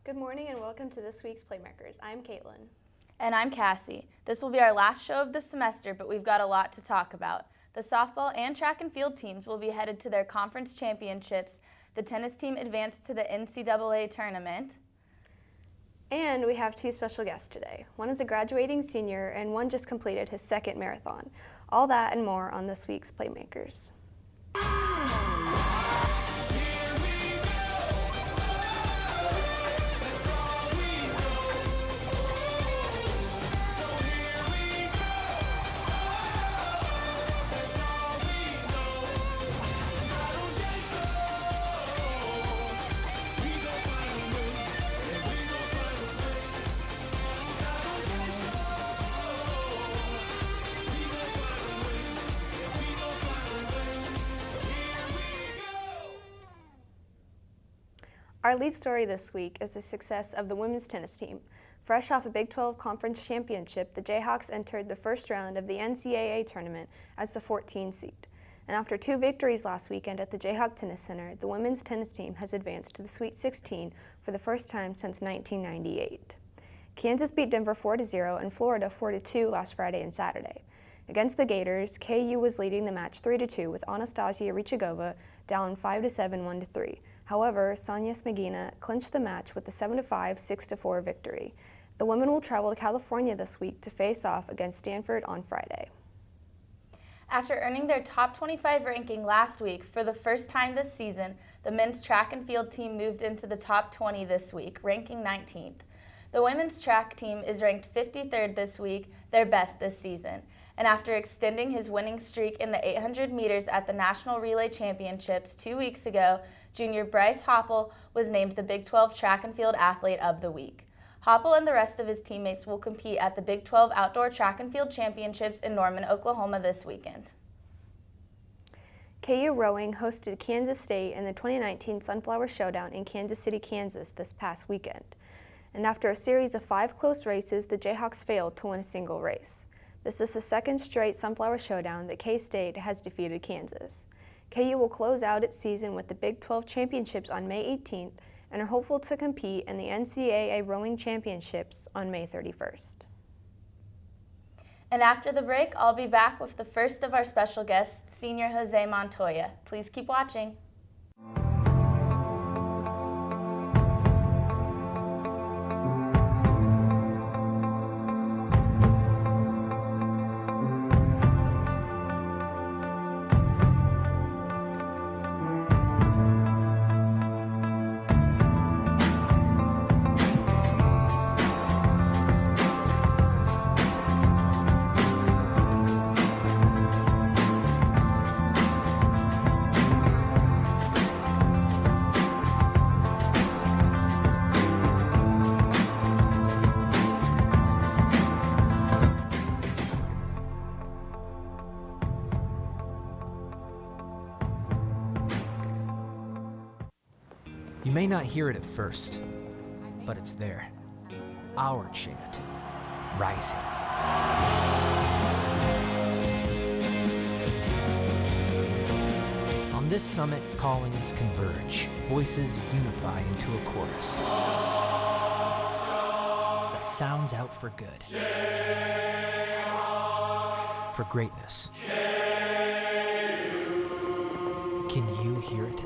Good morning and welcome to this week's Playmakers. I'm Caitlin. And I'm Cassie. This will be our last show of the semester, but we've got a lot to talk about. The softball and track and field teams will be headed to their conference championships. The tennis team advanced to the NCAA tournament. And we have two special guests today. One is a graduating senior and one just completed his second marathon. All that and more on this week's Playmakers. Our lead story this week is the success of the women's tennis team. Fresh off a Big 12 Conference Championship, the Jayhawks entered the first round of the NCAA tournament as the 14 seed. And after two victories last weekend at the Jayhawk Tennis Center, the women's tennis team has advanced to the Sweet 16 for the first time since 1998. Kansas beat Denver 4-0 and Florida 4-2 last Friday and Saturday. Against the Gators, KU was leading the match 3-2 with Anastasia Richagova down 5-7, 1-3. However, Sonia Smagina clinched the match with the 7-5, 6-4 victory. The women will travel to California this week to face off against Stanford on Friday. After earning their top 25 ranking last week for the first time this season, the men's track and field team moved into the top 20 this week, ranking 19th. The women's track team is ranked 53rd this week, their best this season. And after extending his winning streak in the 800 meters at the National Relay Championships 2 weeks ago, junior Bryce Hoppel was named the Big 12 Track and Field Athlete of the Week. Hoppel and the rest of his teammates will compete at the Big 12 Outdoor Track and Field Championships in Norman, Oklahoma this weekend. KU Rowing hosted Kansas State in the 2019 Sunflower Showdown in Kansas City, Kansas this past weekend. And after a series of 5 close races, the Jayhawks failed to win a single race. This is the second straight Sunflower Showdown that K-State has defeated Kansas. KU will close out its season with the Big 12 Championships on May 18th and are hopeful to compete in the NCAA Rowing Championships on May 31st. And after the break, I'll be back with the first of our special guests, Senior Jose Montoya. Please keep watching. You may not hear it at first, but it's there. Our chant, rising. On this summit, callings converge, voices unify into a chorus that sounds out for good, for greatness. Can you hear it?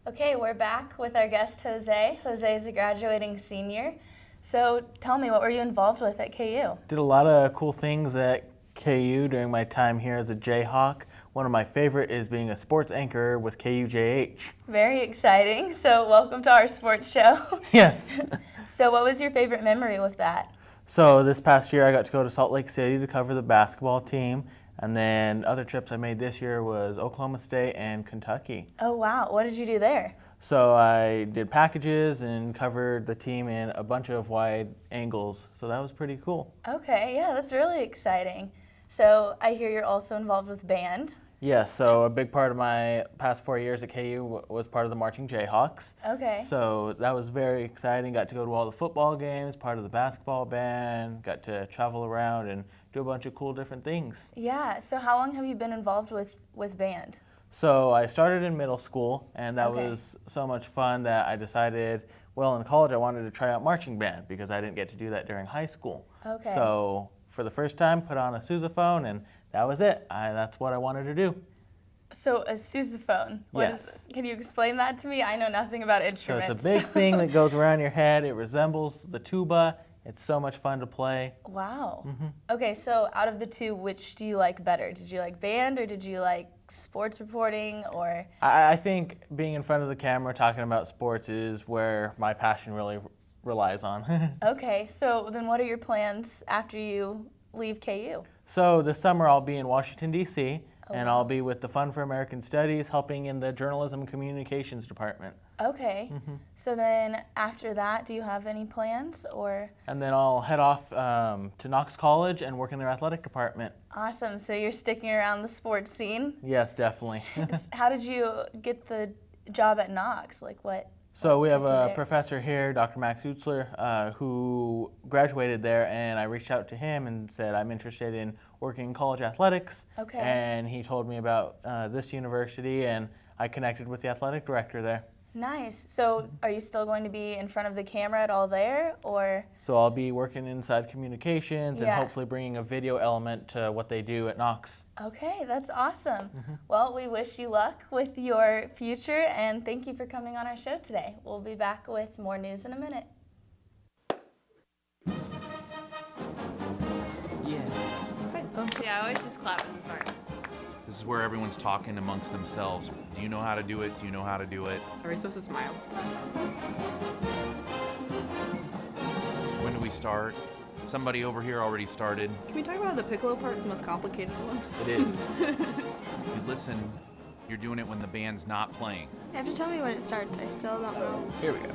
Okay, we're back with our guest, Jose. Jose is a graduating senior. So tell me, what were you involved with at KU? Did a lot of cool things at KU during my time here as a Jayhawk. One of my favorite is being a sports anchor with KUJH. Very exciting. So welcome to our sports show. Yes. So what was your favorite memory with that? So this past year I got to go to Salt Lake City to cover the basketball team. And then other trips I made this year was Oklahoma State and Kentucky. Oh, wow. What did you do there? So I did packages and covered the team in a bunch of wide angles. So that was pretty cool. Okay, yeah, that's really exciting. So I hear you're also involved with band. Yes, so a big part of my past 4 years at KU was part of the Marching Jayhawks. Okay. So that was very exciting. Got to go to all the football games, part of the basketball band, got to travel around and do a bunch of cool different things. Yeah, so how long have you been involved with band? So I started in middle school, and that Okay. was so much fun that I decided, well, in college I wanted to try out marching band because I didn't get to do that during high school. Okay. So for the first time, put on a sousaphone, and that was it. That's what I wanted to do. So a sousaphone. Yes. Can you explain that to me? I know nothing about So instruments. it's a big thing that goes around your head. It resembles the tuba. It's so much fun to play. Wow. Okay, so out of the two, which do you like better? Did you like band or did you like sports reporting or? I think being in front of the camera talking about sports is where my passion really relies on. Okay, so then what are your plans after you leave KU? So this summer I'll be in Washington, D.C., and wow. I'll be with the Fund for American Studies helping in the Journalism and Communications Department. Okay, so then after that, do you have any plans or? And then I'll head off to Knox College and work in their athletic department. Awesome, so you're sticking around the sports scene. Yes, definitely. How did you get the job at Knox? Like what? So we have took you a there? professor here, Dr. Max Utzler, who graduated there, and I reached out to him and said I'm interested in working in college athletics. Okay. And he told me about this university, and I connected with the athletic director there. Nice. So are you still going to be in front of the camera at all there or? So I'll be working inside communications and Yeah. hopefully bringing a video element to what they do at Knox. Okay, that's awesome. Well, we wish you luck with your future and thank you for coming on our show today. We'll be back with more news in a minute. Yeah, I always just clap in this part. This is where everyone's talking amongst themselves. Do you know how to do it? Do you know how to do it? Are we supposed to smile? When do we start? Somebody over here already started. Can we talk about the piccolo part? It's the most complicated one. It is. If you listen, you're doing it when the band's not playing. You have to tell me when it starts. I still don't know. Here we go.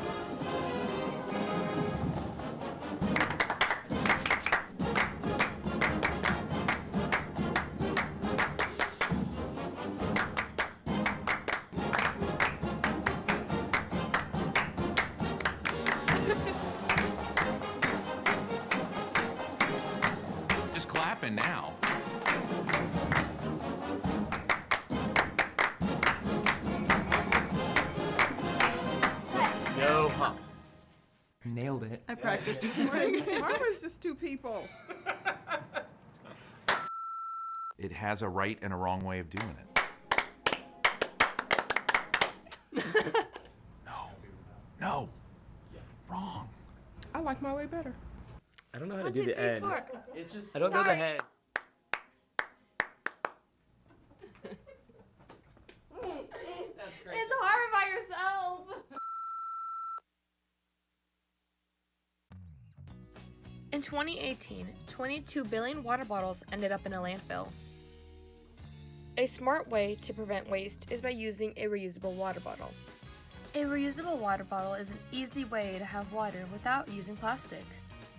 Just clapping now. No humps. Nailed it. I practiced this morning. Mine was just two people. It has a right and a wrong way of doing it. No. Wrong. I like my way better. I don't know how to do the end. It's just I don't know the head. It's hard by yourself. In 2018, 22 billion water bottles ended up in a landfill. A smart way to prevent waste is by using a reusable water bottle. A reusable water bottle is an easy way to have water without using plastic.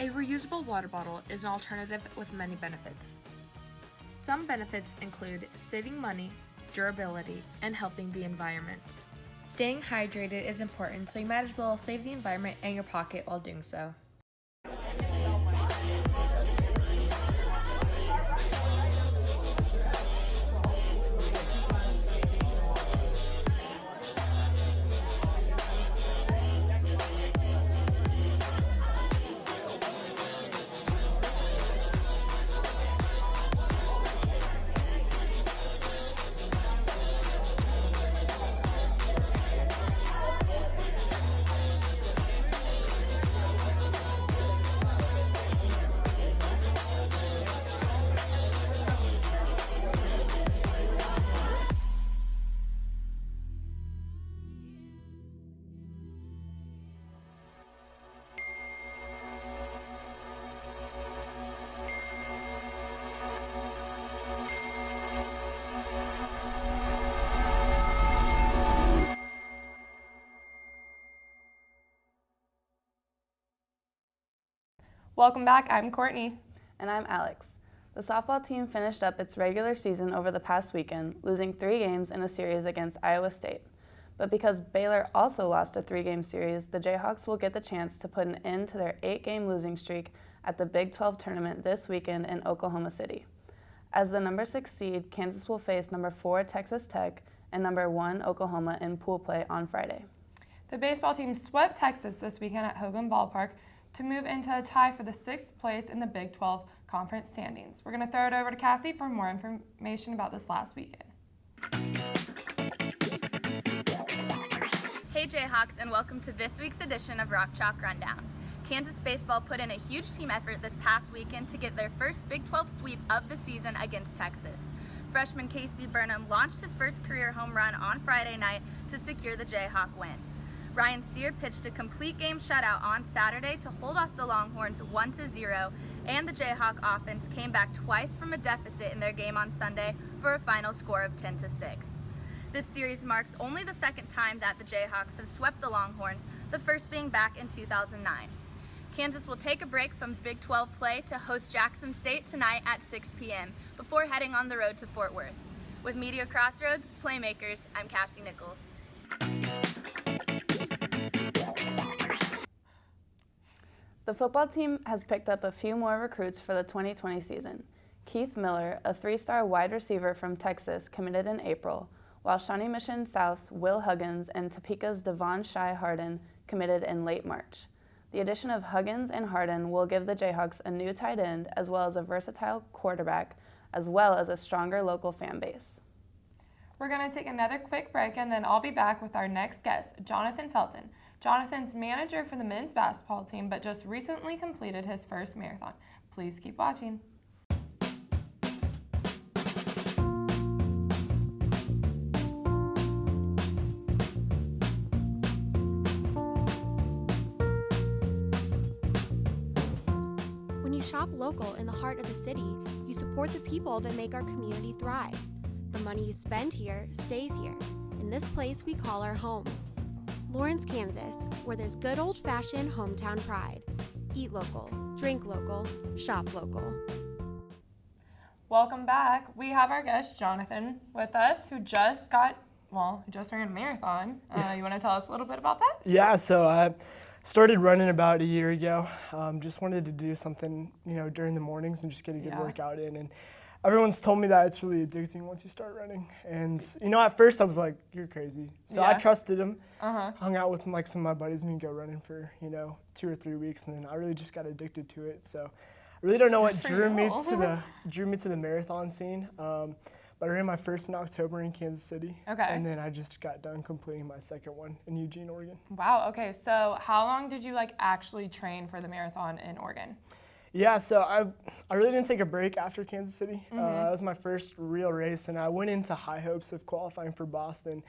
A reusable water bottle is an alternative with many benefits. Some benefits include saving money, durability, and helping the environment. Staying hydrated is important, so you might as well save the environment and your pocket while doing so. Welcome back, I'm Courtney. And I'm Alex. The softball team finished up its regular season over the past weekend, losing 3 games in a series against Iowa State. But because Baylor also lost a 3-game series, the Jayhawks will get the chance to put an end to their 8-game losing streak at the Big 12 tournament this weekend in Oklahoma City. As the number 6 seed, Kansas will face number 4 Texas Tech, and number 1 Oklahoma in pool play on Friday. The baseball team swept Texas this weekend at Hogan Ballpark to move into a tie for the 6th place in the Big 12 conference standings. We're going to throw it over to Cassie for more information about this last weekend. Hey Jayhawks, and welcome to this week's edition of Rock Chalk Rundown. Kansas baseball put in a huge team effort this past weekend to get their first Big 12 sweep of the season against Texas. Freshman Casey Burnham launched his first career home run on Friday night to secure the Jayhawk win. Ryan Sear pitched a complete game shutout on Saturday to hold off the Longhorns 1-0, and the Jayhawk offense came back twice from a deficit in their game on Sunday for a final score of 10-6. This series marks only the second time that the Jayhawks have swept the Longhorns, the first being back in 2009. Kansas will take a break from Big 12 play to host Jackson State tonight at 6 p.m. before heading on the road to Fort Worth. With Media Crossroads Playmakers, I'm Cassie Nichols. The football team has picked up a few more recruits for the 2020 season. Keith Miller, a 3-star wide receiver from Texas, committed in April, while Shawnee Mission South's Will Huggins and Topeka's Devon Shai Harden committed in late March. The addition of Huggins and Harden will give the Jayhawks a new tight end as well as a versatile quarterback, as well as a stronger local fan base. We're going to take another quick break, and then I'll be back with our next guest, Jonathan Felton. Jonathan's manager for the men's basketball team, but just recently completed his first marathon. Please keep watching. When you shop local in the heart of the city, you support the people that make our community thrive. The money you spend here stays here, in this place we call our home. Lawrence, Kansas, where there's good old-fashioned hometown pride. Eat local, drink local, shop local. Welcome back. We have our guest, Jonathan, with us, who just ran a marathon. You want to tell us a little bit about that? Yeah, so I started running about a year ago. Just wanted to do something, during the mornings and just get a good workout in. And everyone's told me that it's really addicting once you start running. And, at first I was like, you're crazy. So I trusted him, hung out with some of my buddies, and we'd go running for, 2 or 3 weeks. And then I really just got addicted to it. So I really don't know what drew me to the marathon scene. But I ran my first in October in Kansas City. Okay. And then I just got done completing my second one in Eugene, Oregon. Wow, okay. So how long did you actually train for the marathon in Oregon? Yeah, so I really didn't take a break after Kansas City. That was my first real race, and I went into high hopes of qualifying for Boston.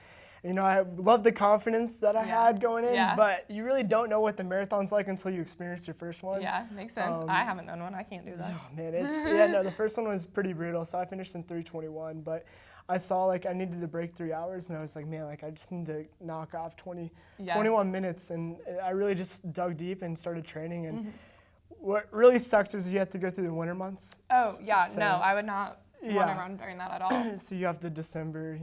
I love the confidence that I had going in, but you really don't know what the marathon's like until you experience your first one. Yeah, makes sense. I haven't done one. I can't do that. Oh, man, the first one was pretty brutal, so I finished in 3:21, but I saw I needed to break 3 hours, and I was like, man, I just need to knock off 21 minutes, and I really just dug deep and started training, and what really sucked was you had to go through the winter months. Oh, yeah, no, I would not want to run during that at all. So you have the December,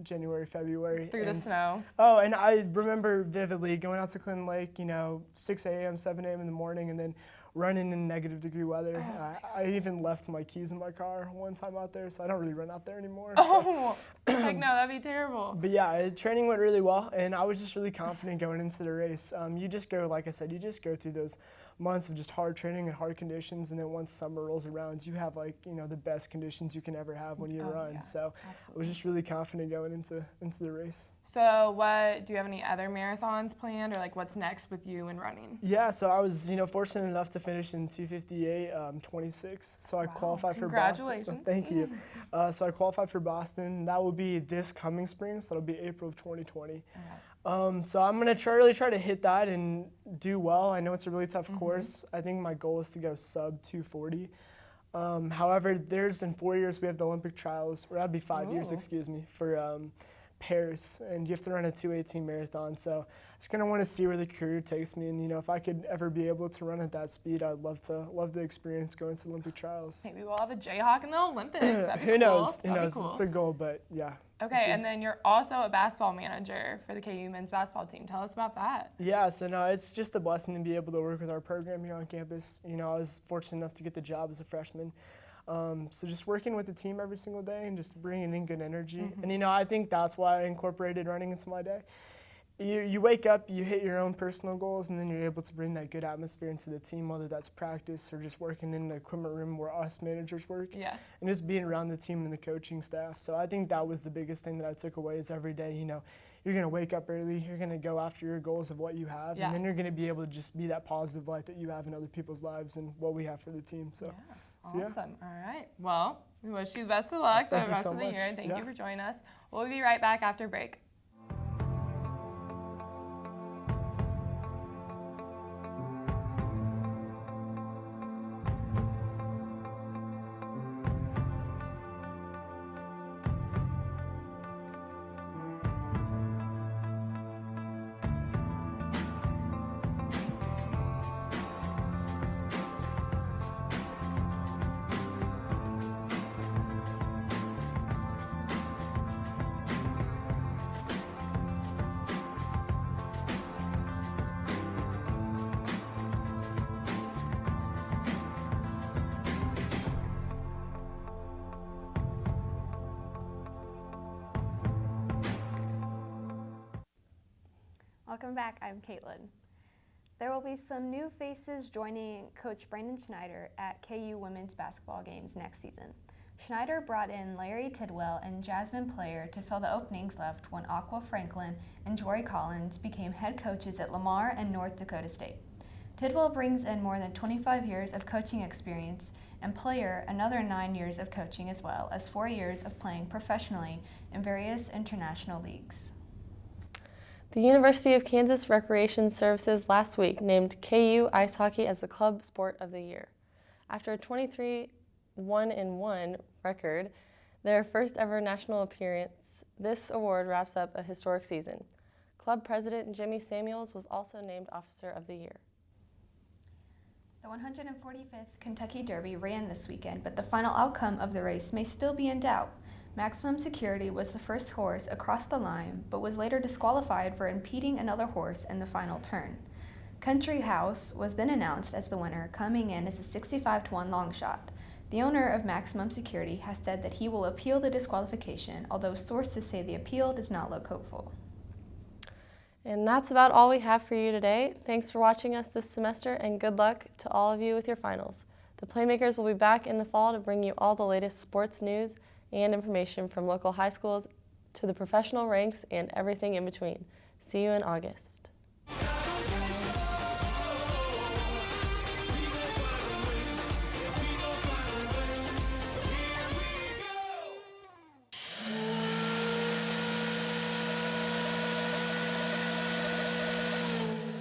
January, February. Through the snow. Oh, and I remember vividly going out to Clinton Lake, 6 a.m., 7 a.m. in the morning, and then running in negative degree weather. I even left my keys in my car one time out there, so I don't really run out there anymore. Oh, no, that'd be terrible. But yeah, training went really well, and I was just really confident going into the race. You just go, like I said, you go through those months of just hard training and hard conditions, and then once summer rolls around, you have the best conditions you can ever have when you run. Yeah, so absolutely. I was just really confident going into the race. So do you have any other marathons planned, or what's next with you in running? Yeah, so I was fortunate enough to finish in 2:58:26. So I qualified for Boston. Congratulations. Thank you. So I qualified for Boston. That will be this coming spring, so that'll be April of 2020. Okay. So I'm gonna really try to hit that and do well. I know it's a really tough course. I think my goal is to go sub 2:40. However, in 4 years we have the Olympic trials, or that'd be 5 years, for Paris, and you have to run a 2:18 marathon. So I just kind of want to see where the career takes me, and if I could ever be able to run at that speed, I'd love the experience going to Olympic trials. Maybe we'll have a Jayhawk in the Olympics. That'd be Who cool. knows? That'd be Cool. It's a goal, but yeah. Okay, and then you're also a basketball manager for the KU men's basketball team. Tell us about that. Yeah, so no, it's just a blessing to be able to work with our program here on campus. I was fortunate enough to get the job as a freshman. So just working with the team every single day and just bringing in good energy. And, I think that's why I incorporated running into my day. You wake up, you hit your own personal goals, and then you're able to bring that good atmosphere into the team, whether that's practice or just working in the equipment room where us managers work. Yeah. And just being around the team and the coaching staff. So I think that was the biggest thing that I took away is every day, you're going to wake up early, you're going to go after your goals of what you have, and then you're going to be able to just be that positive light that you have in other people's lives and what we have for the team. So, awesome. All right. Well, we wish you the best of luck the rest of the year. Thank you for joining us. We'll be right back after break. Welcome back, I'm Caitlin. There will be some new faces joining Coach Brandon Schneider at KU women's basketball games next season. Schneider brought in Larry Tidwell and Jasmine Player to fill the openings left when Aqua Franklin and Jory Collins became head coaches at Lamar and North Dakota State. Tidwell brings in more than 25 years of coaching experience, and Player another 9 years of coaching, as well as 4 years of playing professionally in various international leagues. The University of Kansas Recreation Services last week named KU Ice Hockey as the Club Sport of the Year. After a 23-1-1 record, their first ever national appearance, this award wraps up a historic season. Club President Jimmy Samuels was also named Officer of the Year. The 145th Kentucky Derby ran this weekend, but the final outcome of the race may still be in doubt. Maximum Security was the first horse across the line, but was later disqualified for impeding another horse in the final turn. Country House was then announced as the winner, coming in as a 65-1 long shot. The owner of Maximum Security has said that he will appeal the disqualification, although sources say the appeal does not look hopeful. And that's about all we have for you today. Thanks for watching us this semester, and good luck to all of you with your finals. The Playmakers will be back in the fall to bring you all the latest sports news and information from local high schools to the professional ranks and everything in between. See you in August.